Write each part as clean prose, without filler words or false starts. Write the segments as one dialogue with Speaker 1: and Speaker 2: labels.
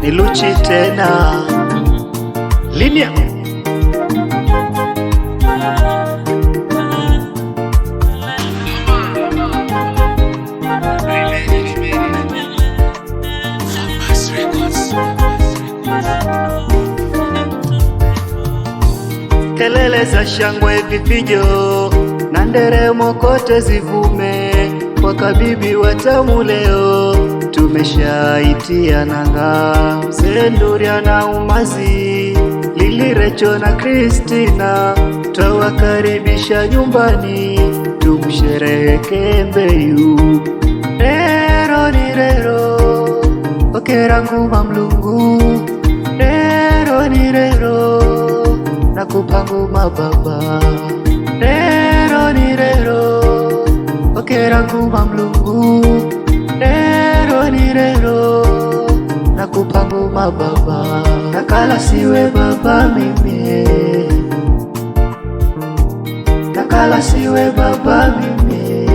Speaker 1: ni Luchi tena Linia. Kelele za shangwe, vifijo na nderemo kote zivume, kwa kabibi watamu leo tumeshaitia nanga. Mzee Nduria na Umazi, Lili, Recho na Kristina twawakaribisha nyumbani, tumshereheke Mbeyu. Rero ni rero okera nguma mlungu, rero ni rero nakupa nguma baba. Rero ni rero okera nguma mlungu, rero ni rero nakupa nguma baba. Nakala siwe baba mimi, nakala siwe baba mimi,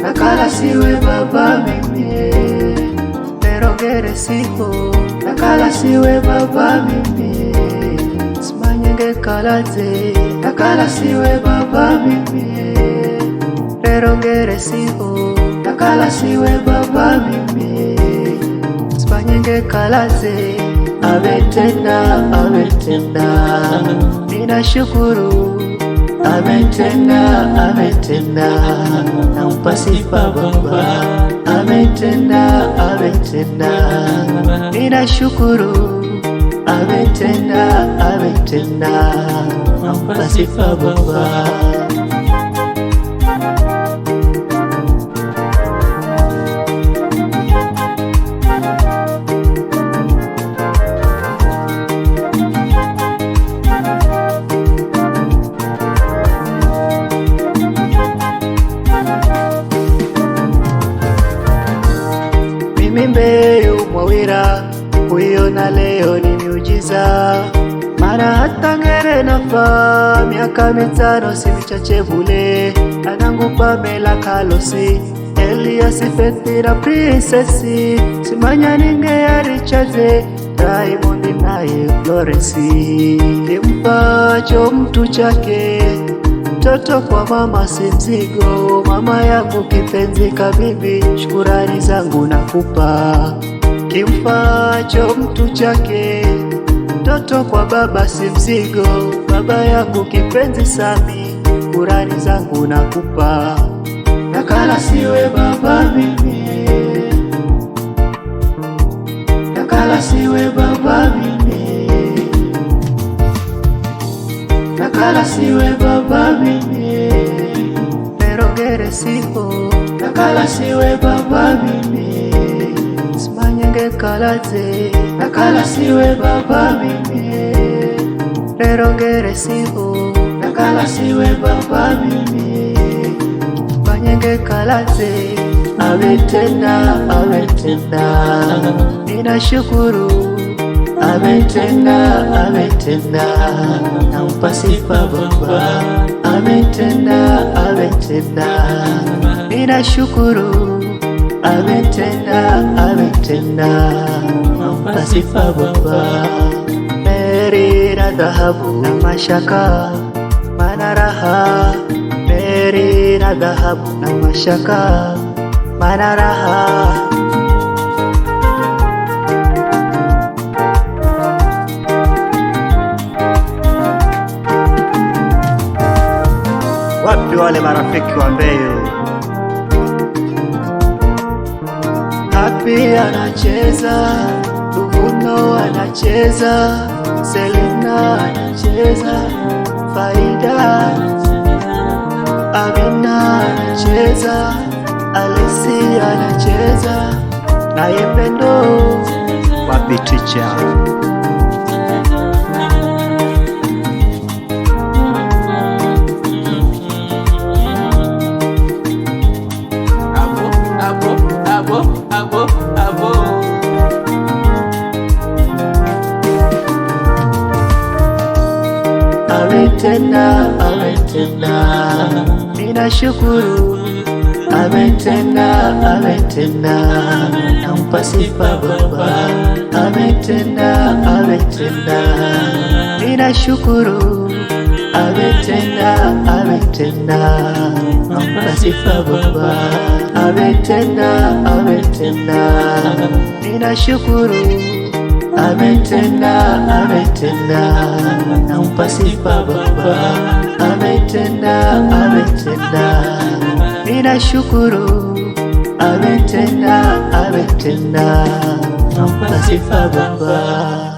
Speaker 1: nakala siwe baba mimi. Pero gere siho nakala siwe baba mimi, simanyenge kalaze nakala siwe baba mimi. Pero gere siho nakala siwe baba mimi, simanyenge kalaze. Ametenda, ametenda, ninashukuru. Ametenda, ametenda, nampa sifa baba. Ametenda, ametenda, ninashukuru. Ametenda, ametenda, nampa sifa baba. Mbeyu Mwawira, kuiona leo ni miujiza, mara hata ngere nafa miaka mitano si michache vule. Anangu Pamela Kalosi, Elias Fethira Princessi, simanya ninge ya Richaze, Diamond naye Florence. Kimpacho mtu chake, mtoto kwa mama si mzigo. Mama yangu kipenzi kabibi, shukurani zangu nakupa. Kimpacho mtu chake, mtoto kwa baba si mzigo. Baba yangu kipenzi Sami, shukurani zangu nakupa. Nakala siwe baba mimi, nakala siwe baba mimi, nakala siwe baba mimi. Pero gere siho nakala siwe baba mimi, simanyenge kalaze nakala siwe baba mimi. Pero gere siho nakala siwe baba mimi, simanyenge kalaze. Ametenda, ametenda, ninashukuru. Ametenda, ametenda, nampa sifa baba. Ametenda, ametenda, ninashukuru. Ametenda, ametenda, nampa sifa baba. Meri na dhahabu na mashaka, mana raha. Meri na dhahabu na mashaka, mana raha. Wapi wale marafiki wa Mbeyu? Happy anacheza, Luvuno anacheza, Selina anacheza, Faida, Amina anacheza, Alisi anacheza, na Yependo. Wapi teacher? Ametenda, ametenda, ninashukuru. ametenda, ametenda, nampa sifa Baba. Ametenda, ametenda, ninashukuru. Ametenda, ametenda, nampa sifa Baba. Ametenda, ametenda, ninashukuru. Ametenda, ametenda, nampa sifa Baba. Ametenda, ametenda, ninashukuru. Ametenda, ametenda, nampa sifa Baba.